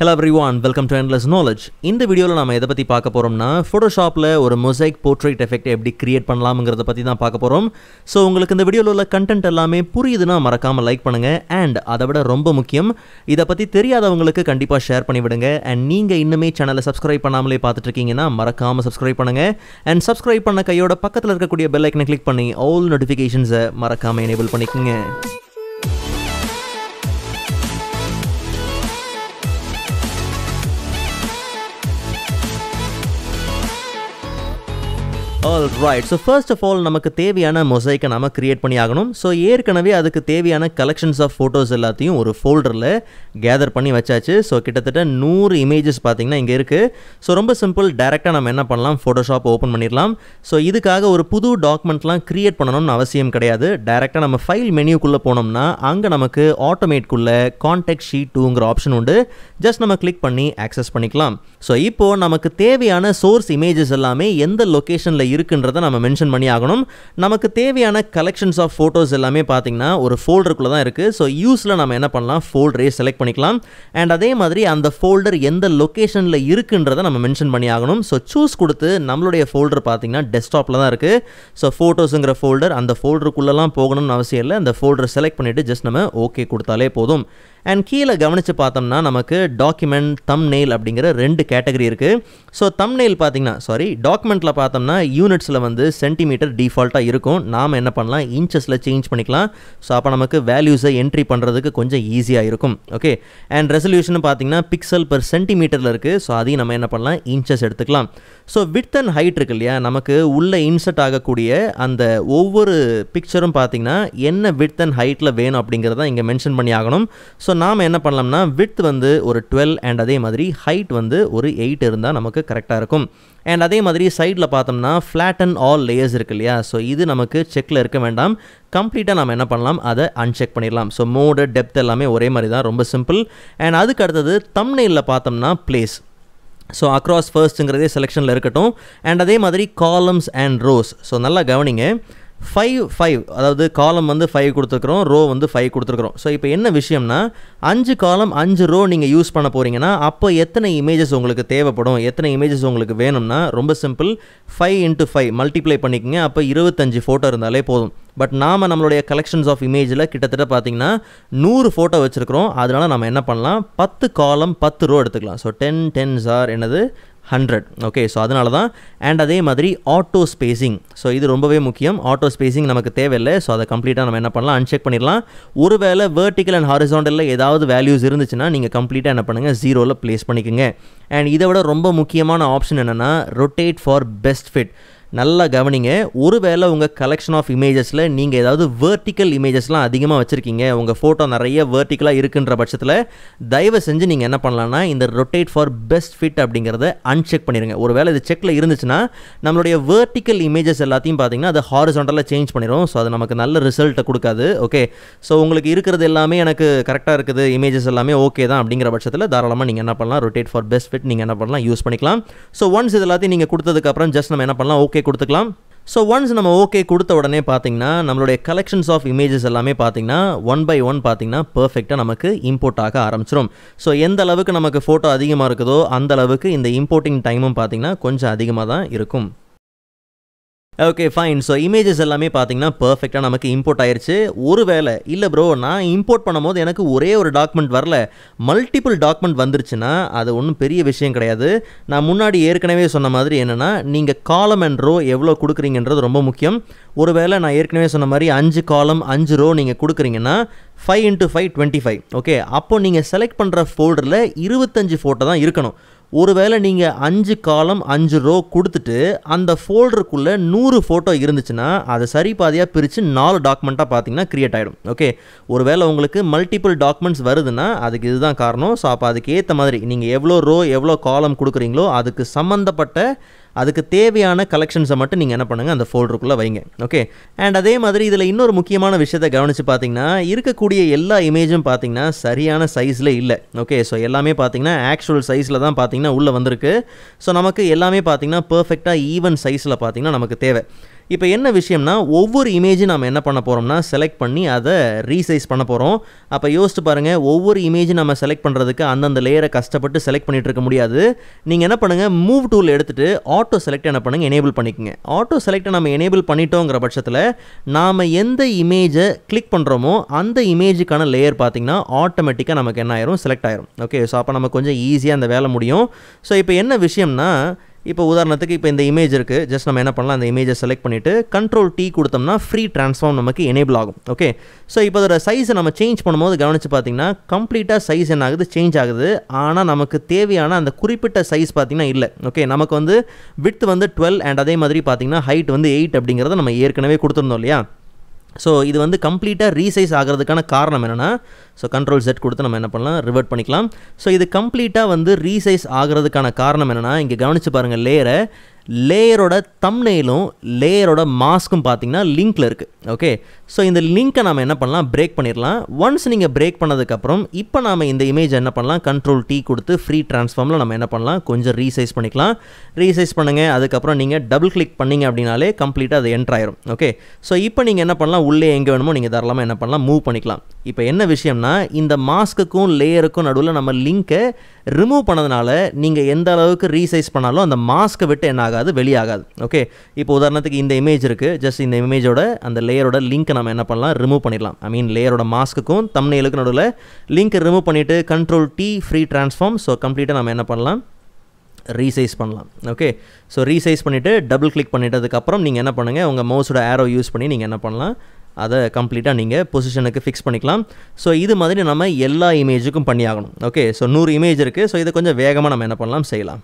Hello everyone, welcome to Endless Knowledge. இந்த வீடியோல நாம எதை பத்தி பார்க்க போறோம்னா Photoshopல ஒரு mosaic portrait effect எப்படி கிரியேட் பண்ணலாம்ங்கறத பத்தி தான் பார்க்க போறோம். சோ உங்களுக்கு இந்த வீடியோல உள்ள கண்டென்ட் எல்லாமே புரியுதுனா மறக்காம லைக் பண்ணுங்க and அதவிட ரொம்ப முக்கியம் இத பத்தி தெரியாதவங்களுக்கு கண்டிப்பா ஷேர் பண்ணி விடுங்க and நீங்க இன்னுமே சேனலை சப்ஸ்கிரைப் பண்ணாமலே பார்த்துட்டு இருக்கீங்கனா மறக்காம சப்ஸ்கிரைப் பண்ணுங்க and சப்ஸ்கிரைப் பண்ண கையோட பக்கத்துல இருக்கக்கூடிய பெல் ஐகானை கிளிக் பண்ணி all notifications மறக்காம enable பண்ணிக்கங்க. Alright, so first of all நமக்கு தேவையான mosaic நாம கிரியேட் பண்ணி ஆகணும். So ஏற்கனவே அதுக்கு தேவையான collections of photos எல்லாத்தையும் ஒரு folderல கேதர் பண்ணி வச்சாச்சு. So கிட்டத்தட்ட 100 images பாத்தீங்கன்னா இங்க இருக்கு. So ரொம்ப சிம்பிள், டைரக்டா நம்ம என்ன பண்ணலாம், Photoshop ஓபன் பண்ணிரலாம். So இதுக்காக ஒரு புது டாக்குமெண்ட்லாம் கிரியேட் பண்ணணும்னு அவசியம் கிடையாது. டைரக்டா நம்ம ஃபைல் மெனுக்குள்ள போனோம்னா அங்க நமக்கு ஆட்டோமேட்குள்ள கான்டெக்ஸ்ட் ஷீட் 2ங்கற ஆப்ஷன் உண்டு. ஜஸ்ட் நம்ம கிளிக் பண்ணி ஆக்சஸ் பண்ணிக்கலாம். So இப்போ நமக்கு தேவையான சோர்ஸ் இமேजेस எல்லாமே எந்த லொகேஷன்ல இருக்குன்றத நாம மென்ஷன் பண்ணி ஆகணும். நமக்கு தேவையான கலெக்ஷன்ஸ் ஆஃப் போட்டோஸ் எல்லாமே பாத்தீங்கன்னா ஒரு ஃபோல்டருக்குள்ள தான் இருக்கு. சோ யூஸ்ல நாம என்ன பண்ணலாம், ஃபோல்டரை செலக்ட் பண்ணிக்கலாம் and அதே மாதிரி அந்த ஃபோல்டர் எந்த லொகேஷன்ல இருக்குன்றத நாம மென்ஷன் பண்ணி ஆகணும். சோ சூஸ் கொடுத்து நம்மளுடைய ஃபோல்டர் பாத்தீங்கன்னா டெஸ்க்டாப்ல தான் இருக்கு. சோ போட்டோஸ்ங்கற ஃபோல்டர் அந்த ஃபோல்டருக்குள்ளலாம் போகணும்னு அவசியம் இல்ல. அந்த ஃபோல்டரை செலக்ட் பண்ணிட்டு ஜஸ்ட் நம்ம ஓகே கொடுத்தாலே போதும். and கீழ கவனிச்சு பார்த்தோம்னா நமக்கு டாக்குமெண்ட் தம்ப்நெயில் அப்படிங்கற ரெண்டு கேட்டகரி இருக்கு. சோ தம்ப்நெயில் பாத்தீங்கன்னா டாக்குமெண்ட்ல பார்த்தோம்னா யூனிட்ஸ்ல வந்து சென்டிமீட்டர் டிஃபால்ட்டா இருக்கும். நாம என்ன பண்ணலாம், இன்ச்சஸ்ல சேஞ்ச் பண்ணிக்கலாம். சோ அப்ப நமக்கு வேல்யூஸை என்ட்ரி பண்றதுக்கு கொஞ்சம் ஈஸியா இருக்கும். ஓகே, and ரெசல்யூஷன் பாத்தீங்கன்னா பிக்சல் per சென்டிமீட்டர்ல இருக்கு. சோ அதையும் நம்ம என்ன பண்ணலாம், இன்ச்சஸ் எடுத்துக்கலாம். சோ விட்த் அண்ட் ஹைட் இருக்கு இல்லையா, நமக்கு உள்ள இன்சர்ட் ஆகக்கூடிய அந்த ஒவ்வொரு பிக்சரும் பாத்தீங்கன்னா என்ன விட்த் அண்ட் ஹைட்ல வேணும் அப்படிங்கறத இங்க மென்ஷன் பண்ணி ஆகணும். சோ நாம என்ன பண்ணலாம்னா width வந்து ஒரு 12 and அதே மாதிரி height வந்து ஒரு 8 இருந்தா நமக்கு கரெக்டா இருக்கும். and அதே மாதிரி சைடுல பார்த்தோம்னா flatten all layers இருக்கு இல்லையா, சோ இது நமக்கு செக்ல இருக்க வேண்டாம். கம்ப்ளீட்டா நாம என்ன பண்ணலாம், அதை அன்செக் பண்ணிரலாம். சோ மோட் டெப்த் எல்லாமே ஒரே மாதிரி தான், ரொம்ப சிம்பிள். and அதுக்கு அடுத்தது thumbnailல பார்த்தோம்னா place. ஸோ அக்ராஸ் ஃபர்ஸ்ட்ங்கிறதே செலெக்ஷனில் இருக்கட்டும். அண்ட் அதே மாதிரி காலம்ஸ் அண்ட் ரோஸ். ஸோ நல்லா கவனிங்க, 5 அதாவது காலம் வந்து 5 கொடுத்துருக்குறோம், ரோ வந்து 5 கொடுத்துருக்குறோம். ஸோ இப்போ என்ன விஷயம்னா 5 காலம் 5 ரோ நீங்கள் யூஸ் பண்ண போகிறீங்கன்னா அப்போ எத்தனை இமேஜஸ் உங்களுக்கு தேவைப்படும், எத்தனை இமேஜஸ் உங்களுக்கு வேணும்னா ரொம்ப சிம்பிள், 5 into 5 மல்டிப்ளை பண்ணிக்கங்க. அப்போ 25 ஃபோட்டோ இருந்தாலே போதும். பட் நாம் நம்மளுடைய கலெக்ஷன்ஸ் ஆஃப் இமேஜில் கிட்டத்தட்ட பார்த்தீங்கன்னா 100 ஃபோட்டோ வச்சுருக்கிறோம். அதனால நம்ம என்ன பண்ணலாம், 10 காலம் 10 ரோ எடுத்துக்கலாம். ஸோ 10 10s are என்னது 100. ஓகே, ஸோ அதனால தான். அண்ட் அதே மாதிரி ஆட்டோ ஸ்பேசிங். ஸோ இது ரொம்பவே முக்கியம். ஆட்டோ ஸ்பேசிங் நமக்கு தேவையில்லை. ஸோ அதை கம்ப்ளீட்டாக நம்ம என்ன பண்ணலாம், அன்செக் பண்ணிடலாம். ஒருவேளை வெர்டிக்கல் அண்ட் ஹாரிசாண்டலில் ஏதாவது வேல்யூஸ் இருந்துச்சுன்னா நீங்கள் கம்ப்ளீட்டாக என்ன பண்ணுங்கள், 0ல ப்ளேஸ் பண்ணிக்கோங்க. அண்ட் இதை விட ரொம்ப முக்கியமான ஆப்ஷன் என்னென்னா ரொட்டேட் ஃபார் பெஸ்ட் ஃபிட். நல்லா கவனிங்க, ஒருவேளை உங்கள் கலெக்ஷன் ஆஃப் இமேஜஸில் நீங்கள் ஏதாவது வெர்டிக்கல் இமேஜஸ்லாம் அதிகமாக வச்சுருக்கீங்க, உங்கள் ஃபோட்டோ நிறைய வெர்டிக்கலாக இருக்குன்ற பட்சத்தில் தயவு செஞ்சு நீங்கள் என்ன பண்ணலான்னா இந்த ரொட்டேட் ஃபார் பெஸ்ட் ஃபிட் அப்படிங்கிறத அன்செக் பண்ணிடுங்க. ஒருவேளை இது செக்கில் இருந்துச்சுன்னா நம்மளுடைய வெர்டிக்கல் இமேஜஸ் எல்லாத்தையும் பார்த்தீங்கன்னா அது ஹாரிசாண்டலாக சேஞ்ச் பண்ணிடும். ஸோ அது நமக்கு நல்ல ரிசல்ட்டை கொடுக்காது. ஓகே, ஸோ உங்களுக்கு இருக்கிறது எல்லாமே எனக்கு கரெக்டாக இருக்குது, இமேஜஸ் எல்லாமே ஓகே தான் அப்படிங்கிற பட்சத்தில் தாராளமாக நீங்கள் என்ன பண்ணலாம், ரொட்டேட் ஃபார் பெஸ்ட் ஃபிட் நீங்கள் என்ன பண்ணலாம், யூஸ் பண்ணிக்கலாம். ஸோ ஒன்ஸ் இது எல்லாத்தையும் நீங்கள் கொடுத்ததுக்கப்புறம் ஜஸ்ட் நம்ம என்ன பண்ணலாம், ஓகே கொடுத்துக்கலாம். ஸோ ஒன்ஸ் நம்ம ஓகே கொடுத்த உடனே பார்த்தீங்கன்னா நம்மளுடைய கலெக்ஷன்ஸ் ஆஃப் இமேஜஸ் எல்லாமே பார்த்தீங்கன்னா 1 by 1 பார்த்தீங்கன்னா பர்ஃபெக்டாக நமக்கு இம்போர்ட் ஆக ஆரம்பிச்சிடும். ஸோ எந்த அளவுக்கு நமக்கு ஃபோட்டோ அதிகமாக இருக்குதோ அந்த அளவுக்கு இந்த இம்போர்ட்டிங் டைமும் பார்த்தீங்கன்னா கொஞ்சம் அதிகமாக தான் இருக்கும். Okay fine. ஸோ இமேஜஸ் எல்லாமே பார்த்தீங்கன்னா பர்ஃபெக்டாக நமக்கு இம்போர்ட் ஆயிடுச்சு. ஒருவேளை இல்லை ப்ரோ நான் இம்போர்ட் பண்ணும்போது எனக்கு ஒரே ஒரு டாக்குமெண்ட் வரல, மல்டிபிள் டாக்குமெண்ட் வந்துருச்சுன்னா அது ஒன்றும் பெரிய விஷயம் கிடையாது. நான் முன்னாடி ஏற்கனவே சொன்ன மாதிரி என்னென்னா நீங்கள் காலம் அண்ட் ரோ எவ்வளோ கொடுக்குறீங்கன்றது ரொம்ப முக்கியம். ஒருவேளை நான் ஏற்கனவே சொன்ன மாதிரி 5 காலம் 5 ரோ நீங்கள் கொடுக்குறீங்கன்னா 5 into 5 25. ஓகே, அப்போ நீங்கள் செலக்ட் பண்ணுற ஃபோல்டரில் 25 ஃபோட்டோ தான் இருக்கணும். ஒருவேளை நீங்கள் 5 காலம் 5 ரோ கொடுத்துட்டு அந்த ஃபோல்டருக்குள்ளே 100 ஃபோட்டோ இருந்துச்சுன்னா அதை சரி பாதியாக பிரித்து 4 டாக்குமெண்ட்டாக பார்த்தீங்கன்னா க்ரியேட் ஆகிடும். ஓகே, ஒருவேளை உங்களுக்கு மல்டிபிள் டாக்குமெண்ட்ஸ் வருதுன்னா அதுக்கு இதுதான் காரணம். ஸோ அப்போ அதுக்கு ஏற்ற மாதிரி நீங்கள் எவ்வளோ ரோ எவ்வளோ காலம் கொடுக்குறீங்களோ அதுக்கு சம்மந்தப்பட்ட அதுக்கு தேவையான கலெக்ஷன்ஸை மட்டும் நீங்கள் என்ன பண்ணுங்கள், அந்த ஃபோல்டருக்குள்ளே வைங்க. ஓகே, அண்ட் அதே மாதிரி இதில் இன்னொரு முக்கியமான விஷயத்தை கவனித்து பார்த்தீங்கன்னா இருக்கக்கூடிய எல்லா இமேஜும் பார்த்தீங்கன்னா சரியான சைஸில் இல்லை. ஓகே, ஸோ எல்லாமே பார்த்தீங்கன்னா ஆக்சுவல் சைஸில் தான் பார்த்தீங்கன்னா உள்ளே வந்திருக்கு. ஸோ நமக்கு எல்லாமே பார்த்தீங்கன்னா பர்ஃபெக்டாக ஈவன் சைஸில் பார்த்தீங்கன்னா நமக்கு தேவை. இப்போ என்ன விஷயம்னா ஒவ்வொரு இமேஜும் நம்ம என்ன பண்ண போகிறோம்னா செலக்ட் பண்ணி அதை ரீசைஸ் பண்ண போகிறோம். அப்போ யோசிச்சு பாருங்கள், ஒவ்வொரு இமேஜும் நம்ம செலக்ட் பண்ணுறதுக்கு அந்தந்த லேயரை கஷ்டப்பட்டு செலக்ட் பண்ணிட்டு இருக்க முடியாது. நீங்கள் என்ன பண்ணுங்கள், மூவ் டூல் எடுத்துகிட்டு ஆட்டோ செலக்ட் என்ன பண்ணுங்கள், எனேபிள் பண்ணிக்கோங்க. ஆட்டோ செலக்டை நம்ம எனேபிள் பண்ணிட்டோங்கிற பட்சத்தில் நாம் எந்த இமேஜை கிளிக் பண்ணுறோமோ அந்த இமேஜுக்கான லேயர் பார்த்திங்கன்னா ஆட்டோமேட்டிக்காக நமக்கு என்ன ஆயிரும், செலக்ட் ஆயிரும். ஓகே, ஸோ அப்போ நம்ம கொஞ்சம் ஈஸியாக அந்த வேலை முடியும். ஸோ இப்போ என்ன விஷயம்னா, இப்போ உதாரணத்துக்கு இப்போ இந்த இமேஜ் இருக்குது, ஜஸ்ட் நம்ம என்ன பண்ணலாம், அந்த இமேஜை செலக்ட் பண்ணிவிட்டு Ctrl+T கொடுத்தோம்னா ஃப்ரீ ட்ரான்ஸ்ஃபார்ம் நமக்கு எனேபிள் ஆகும். ஓகே, ஸோ இப்போ அதோட சைஸை நம்ம சேஞ்ச் பண்ணும்போது கவனித்து பார்த்தீங்கன்னா கம்ப்ளீட்டாக சைஸ் என்ன ஆகுது, சேஞ்ச் ஆகுது. ஆனால் நமக்கு தேவையான அந்த குறிப்பிட்ட சைஸ் பார்த்திங்கன்னா இல்லை. ஓகே, நமக்கு வந்து விட்த் வந்து 12 அண்ட் அதே மாதிரி பார்த்திங்கன்னா ஹைட் வந்து 8 அப்படிங்கிறத நம்ம ஏற்கனவே கொடுத்துருந்தோம் இல்லையா. ஸோ இது வந்து கம்ப்ளீட்டாக ரீசைஸ் ஆகிறதுக்கான காரணம் என்னென்னா, ஸோ Ctrl+Z கொடுத்து நம்ம என்ன பண்ணலாம், ரிவர்ட் பண்ணிக்கலாம். ஸோ இது கம்ப்ளீட்டாக வந்து ரீசைஸ் ஆகிறதுக்கான காரணம் என்னென்னா, இங்கே கவனித்து பாருங்கள், லேயரோட தம்ப்நெயிலும் லேயரோட மாஸ்க்கும் பார்த்தீங்கன்னா லிங்க்கில் இருக்குது. ஓகே, ஸோ இந்த லிங்க்கை நம்ம என்ன பண்ணலாம், பிரேக் பண்ணிடலாம். ஒன்ஸ் நீங்கள் பிரேக் பண்ணதுக்கப்புறம் இப்போ நாம் இந்த இமேஜ் என்ன பண்ணலாம், Ctrl+T கொடுத்து ஃப்ரீ ட்ரான்ஸ்ஃபார்மில் நம்ம என்ன பண்ணலாம், கொஞ்சம் ரீசைஸ் பண்ணிக்கலாம். ரீசைஸ் பண்ணுங்கள், அதுக்கப்புறம் நீங்கள் டபுள் கிளிக் பண்ணிங்க அப்படின்னாலே கம்ப்ளீட்டாக அது என்ட்ரு ஆயிரும். ஓகே, ஸோ இப்போ நீங்கள் என்ன பண்ணலாம், உள்ளே எங்கே வேணுமோ நீங்கள் தாராளமாக என்ன பண்ணலாம், மூவ் பண்ணிக்கலாம். இப்போ என்ன விஷயம்னா, இந்த மாஸ்க்குக்கும் லேயருக்கும் நடுவில் நம்ம லிங்க்கை ரிமூவ் பண்ணதுனால நீங்கள் எந்த அளவுக்கு ரீசைஸ் பண்ணாலும் அந்த மாஸ்க்கை விட்டு என்ன ஆகாது, வெளியாகாது. ஓகே, இப்போ உதாரணத்துக்கு இந்த இமேஜ் இருக்குது, ஜஸ்ட் இந்த இமேஜோட அந்த லேயரோட லிங்க்கை நம்ம என்ன பண்ணலாம், ரிமூவ் பண்ணிடலாம். ஐ மீன் லேயரோட மாஸ்க்குக்கும் தம்ப்நெயிலுக்கும் நடுவில் லிங்க்கை ரிமூவ் பண்ணிவிட்டு Ctrl+T ஃப்ரீ ட்ரான்ஸ்ஃபார்ம். ஸோ கம்ப்ளீட்டாக நம்ம என்ன பண்ணலாம், ரீசைஸ் பண்ணலாம். ஓகே, ஸோ ரீசைஸ் பண்ணிவிட்டு டபுள் கிளிக் பண்ணிட்டதுக்கப்புறம் நீங்கள் என்ன பண்ணுங்கள், உங்கள் மவுஸோட ஏரோ யூஸ் பண்ணி நீங்கள் என்ன பண்ணலாம், அதை கம்ப்ளீட்டாக நீங்கள் பொசிஷனுக்கு ஃபிக்ஸ் பண்ணிக்கலாம். ஸோ இது மாதிரி நம்ம எல்லா இமேஜுக்கும் பண்ணி ஆகணும். ஓகே, ஸோ 100 இமேஜ் இருக்குது. ஸோ இதை கொஞ்சம் வேகமாக நம்ம என்ன பண்ணலாம், செய்யலாம்.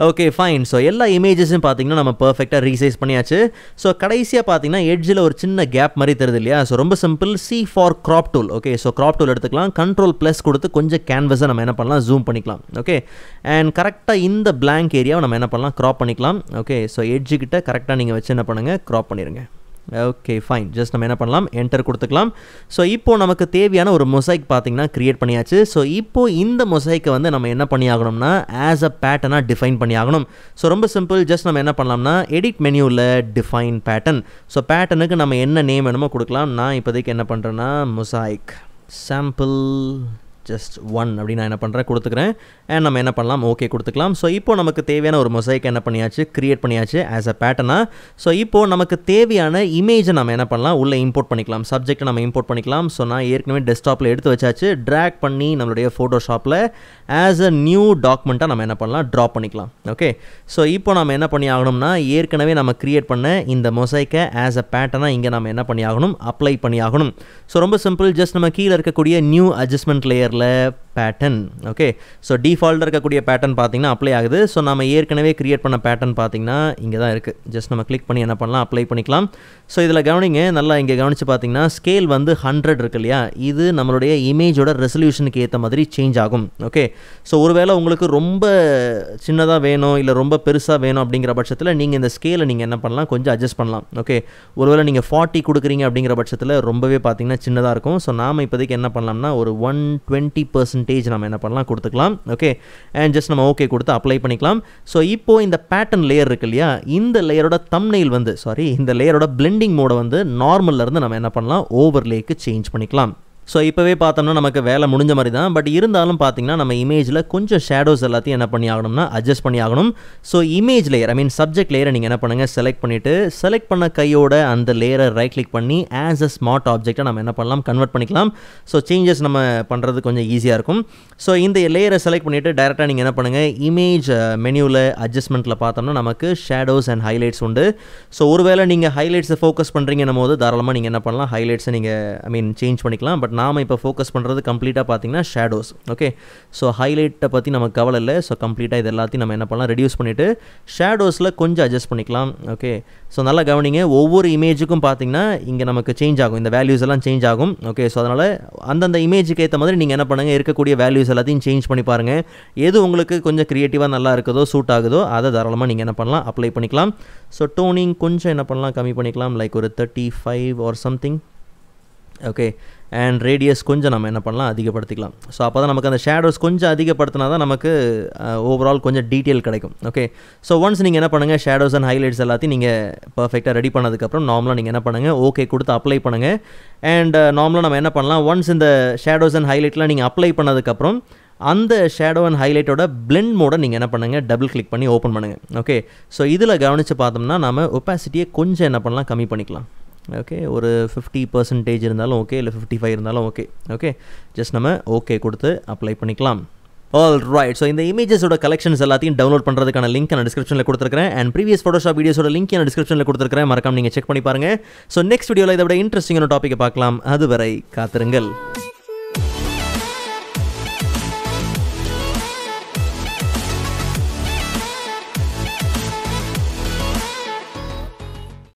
Okay, fine. ஸோ எல்லா இமேஜஸும் பார்த்தீங்கன்னா நம்ம பர்ஃபெக்டாக ரீசைஸ் பண்ணியாச்சு. ஸோ கடைசியாக பார்த்தீங்கன்னா எட்ஜில் ஒரு சின்ன கேப் மாதிரி தருது இல்லையா. ஸோ ரொம்ப simple, C for crop tool. Okay, so crop tool எடுத்துக்கலாம். Ctrl+ கொடுத்து கொஞ்சம் கேன்வஸை நம்ம என்ன பண்ணலாம், ஜூம் பண்ணிக்கலாம். ஓகே, அண்ட் கரெக்டாக இந்த பிளாங்க் ஏரியாவை நம்ம என்ன பண்ணலாம், க்ராப் பண்ணிக்கலாம். ஓகே, ஸோ எட்ஜுக்கிட்ட கரெக்டாக நீங்கள் வச்சு என்ன பண்ணுங்கள், க்ராப் பண்ணிடுங்க. Okay, fine. ஜஸ்ட் நம்ம என்ன பண்ணலாம், என்டர் கொடுத்துக்கலாம். ஸோ இப்போது நமக்கு தேவையான ஒரு மொசைக் பார்த்திங்கன்னா க்ரியேட் பண்ணியாச்சு. ஸோ இப்போது இந்த மொசைக்கை வந்து நம்ம என்ன பண்ணி ஆகணும்னா ஆஸ் அ பேட்டர்னாக டிஃபைன் பண்ணி ஆகணும். ஸோ ரொம்ப சிம்பிள், ஜஸ்ட் நம்ம என்ன பண்ணலாம்னா எடிட் மெனியூவில் டிஃபைன் பேட்டர்ன். ஸோ பேட்டர்னுக்கு நம்ம என்ன நேம் வேணுமோ கொடுக்கலாம். நான் இப்போதைக்கு என்ன பண்ணுறேன்னா மொசைக் சாம்பிள் ஜஸ்ட் 1 அப்படின்னு நான் என்ன பண்ணுறேன், கொடுத்துக்கிறேன். அண்ட் நம்ம என்ன பண்ணலாம், ஓகே கொடுத்துக்கலாம். ஸோ இப்போது நமக்கு தேவையான ஒரு மொசைக் என்ன பண்ணியாச்சு, க்ரியேட் பண்ணியாச்சு ஆஸ் அ பேட்டர்னாக. ஸோ இப்போது நமக்கு தேவையான இமேஜை நம்ம என்ன பண்ணலாம், உள்ளே இம்போர்ட் பண்ணிக்கலாம். சப்ஜெக்டை நம்ம இம்போர்ட் பண்ணிக்கலாம். ஸோ நான் ஏற்கனவே டெஸ்க்டாப்பில் எடுத்து வச்சாச்சு. ட்ராக் பண்ணி நம்மளுடைய ஃபோட்டோஷாப்பில் ஆஸ் அ நியூ டாக்குமெண்ட்டாக நம்ம என்ன பண்ணலாம், ட்ராப் பண்ணிக்கலாம். ஓகே, ஸோ இப்போ நம்ம என்ன பண்ணி ஆகணும்னா ஏற்கனவே நம்ம க்ரியேட் பண்ண இந்த மொசைக்கை ஆஸ் அ பேட்டர்னாக இங்கே நம்ம என்ன பண்ணி ஆகணும், அப்ளை பண்ணி ஆகணும். ஸோ ரொம்ப சிம்பிள், ஜஸ்ட் நம்ம கீழே இருக்கக்கூடிய new adjustment layer pattern. Okay, so டிஃபால்ட்டாக இருக்கக்கூடிய பேட்டர்ன் பார்த்தீங்கன்னா அப்ளை ஆகுது. ஸோ நம்ம ஏற்கனவே கிரியேட் பண்ண பேட்டர்ன் பார்த்தீங்கன்னா இங்கே தான் இருக்குது. ஜஸ்ட் நம்ம கிளிக் பண்ணி என்ன பண்ணலாம், அப்ளை பண்ணிக்கலாம். ஸோ இதில் கவனிங்க, நல்லா இங்கே கவனித்து பார்த்தீங்கன்னா ஸ்கேல் வந்து 100 இருக்கு இல்லையா, இது நம்மளுடைய இமேஜோட ரெசல்யூஷனுக்கு ஏற்ற மாதிரி சேஞ்ச் ஆகும். ஓகே, ஸோ ஒருவேளை உங்களுக்கு ரொம்ப சின்னதாக வேணும் இல்லை ரொம்ப பெருசாக வேணும் அப்படிங்கிற பட்சத்தில் நீங்கள் இந்த ஸ்கேலை நீங்கள் என்ன பண்ணலாம், கொஞ்சம் அட்ஜஸ்ட் பண்ணலாம். ஓகே, ஒருவேளை நீங்கள் 40 கொடுக்குறீங்க அப்படிங்கிற பட்சத்தில் ரொம்பவே பார்த்தீங்கன்னா சின்னதாக இருக்கும். ஸோ நாம் இப்போதைக்கு என்ன பண்ணலாம்னா ஒரு 120% நம்ம என்ன பண்ணலாம், கொடுத்துக்கலாம். ஓகே, அண்ட் ஜஸ்ட் நம்ம ஓகே கொடுத்து அப்ளை பண்ணிக்கலாம். ஸோ இப்போது இந்த பேட்டர்ன் லேயர் இருக்கு இல்லையா, இந்த லேயரோட தம்ப்நெயில் வந்து இந்த லேயரோட பிளெண்டிங் மோடை வந்து நார்மல்ல இருந்து நம்ம என்ன பண்ணலாம், ஓவர்லேக்கு சேஞ்ச் பண்ணிக்கலாம். ஸோ இப்போவே பார்த்தோம்னா நமக்கு வேலை முடிஞ்ச மாதிரி தான். பட் இருந்தாலும் பார்த்தீங்கன்னா நம்ம இமேஜில் கொஞ்சம் ஷேடோஸ் எல்லாத்தையும் என்ன பண்ணி ஆகணும்னா அட்ஜஸ்ட் பண்ணி ஆகணும். ஸோ இமேஜ் லேயர், ஐ மீன் சப்ஜெக்ட் லேயரை நீங்கள் என்ன பண்ணுங்கள், செலக்ட் பண்ணிவிட்டு செலக்ட் பண்ண கையோட அந்த லேயரை ரைட் கிளிக் பண்ணி ஆஸ் அ ஸ்மார்ட் ஆப்ஜெக்டை நம்ம என்ன பண்ணலாம், கன்வெர்ட் பண்ணிக்கலாம். ஸோ சேஞ்சஸ் நம்ம பண்ணுறது கொஞ்சம் ஈஸியாக இருக்கும். ஸோ இந்த லேயரை செலக்ட் பண்ணிவிட்டு டேரெக்டாக நீங்கள் என்ன பண்ணுங்கள், இமேஜ் மெனுவில் அட்ஜஸ்ட்மெண்ட்டில் பார்த்தோம்னா நமக்கு ஷேடோஸ் அண்ட் ஹைலைட்ஸ் உண்டு. ஸோ ஒருவேளை நீங்கள் ஹைலைட்ஸை ஃபோக்கஸ் பண்ணுறீங்கன்னும் போது தாராளமாக நீங்கள் என்ன பண்ணலாம், ஹைலைட்ஸை நீங்கள் ஐ மீன் சேஞ்ச் பண்ணிக்கலாம். பட் நாம் இப்போ ஃபோக்கஸ் பண்ணுறது கம்ப்ளீட்டாக பார்த்தீங்கன்னா ஷேடோஸ். ஓகே, ஸோ ஹைலைட்டை பற்றி நமக்கு கவலை இல்லை. ஸோ கம்ப்ளீட்டாக இது எல்லாத்தையும் நம்ம என்ன பண்ணலாம், ரெடியூஸ் பண்ணிவிட்டு ஷேடோஸில் கொஞ்சம் அட்ஜஸ்ட் பண்ணிக்கலாம். ஓகே, ஸோ நல்லா கவனிங்க, ஒவ்வொரு இமேஜுக்கும் பார்த்தீங்கன்னா இங்கே நமக்கு சேஞ்ச் ஆகும், இந்த வேல்யூஸ் எல்லாம் சேஞ்ச் ஆகும். ஓகே, ஸோ அதனால் அந்தந்த இமேஜுக்கு ஏற்ற மாதிரி நீங்கள் என்ன பண்ணுங்கள், இருக்கக்கூடிய வேல்யூஸ் எல்லாத்தையும் சேஞ்ச் பண்ணி பாருங்கள். எது உங்களுக்கு கொஞ்சம் க்ரியேட்டிவாக நல்லா இருக்குதோ, சூட் ஆகுதோ அதை தாராளமாக நீங்கள் என்ன பண்ணலாம், அப்ளை பண்ணிக்கலாம். ஸோ டோனிங் கொஞ்சம் என்ன பண்ணலாம், கம்மி பண்ணிக்கலாம், லைக் ஒரு 35 or something. Okay, and radius கொஞ்சம் நம்ம என்ன பண்ணலாம் அதிகப்படுத்திக்கலாம். ஸோ அப்போ தான் நமக்கு அந்த ஷேடோஸ் கொஞ்சம் அதிகப்படுத்தினா தான் நமக்கு ஓவரால் கொஞ்சம் டீட்டெயில் கிடைக்கும். ஓகே, ஸோ ஒன்ஸ் நீங்கள் என்ன பண்ணுங்கள், ஷேடோஸ் அண்ட் ஹைலைட்ஸ் எல்லாத்தையும் நீங்கள் பர்ஃபெக்டாக ரெடி பண்ணதுக்கப்புறம் நார்மலாக நீங்கள் என்ன பண்ணுங்கள், ஓகே கொடுத்து அப்ளை பண்ணுங்கள். அண்ட் நார்மலாக நம்ம என்ன பண்ணலாம், ஒன்ஸ் இந்த ஷேடோஸ் அண்ட் ஹைலைட்லாம் நீங்கள் அப்ளை பண்ணதுக்கப்புறம் அந்த ஷேடோ அண்ட் ஹைலைட்டோட பிளெண்ட் மோடை நீங்கள் என்ன பண்ணுங்கள், டபுள் கிளிக் பண்ணி ஓப்பன் பண்ணுங்கள். ஓகே, ஸோ இதில் கவனித்து பார்த்தோம்னா நம்ம ஒப்பாசிட்டியை கொஞ்சம் என்ன பண்ணலாம், கம்மி பண்ணிக்கலாம். ஓகே, ஒரு 50% இருந்தாலும் ஓகே, இல்லை 55 இருந்தாலும் ஓகே. ஓகே, ஜஸ்ட் நம்ம ஓகே கொடுத்து அப்ளை பண்ணிக்கலாம். ஆல் ரைட், ஸோ இந்த இமேஜஸோட கலெக்ஷன்ஸ் எல்லாத்தையும் டவுன்லோட் பண்ணுறதுக்கான லிங்க் நான் டிஸ்கிரிப்ஷனில் கொடுத்துருக்கேன். அண்ட் ப்ரீவியஸ் ஃபோட்டோஷாப் வீடியோஸோட லிங்க் நான் டிஸ்கிரிப்ஷனில் கொடுத்துருக்கேன், மறக்காம நீங்கள் செக் பண்ணி பாருங்கள். ஸோ நெக்ஸ்ட் வீடியோவில் இதை விட இன்ட்ரெஸ்டிங்கான டாப்பிக்கை பார்க்கலாம். அதுவரை காத்திருங்கள்.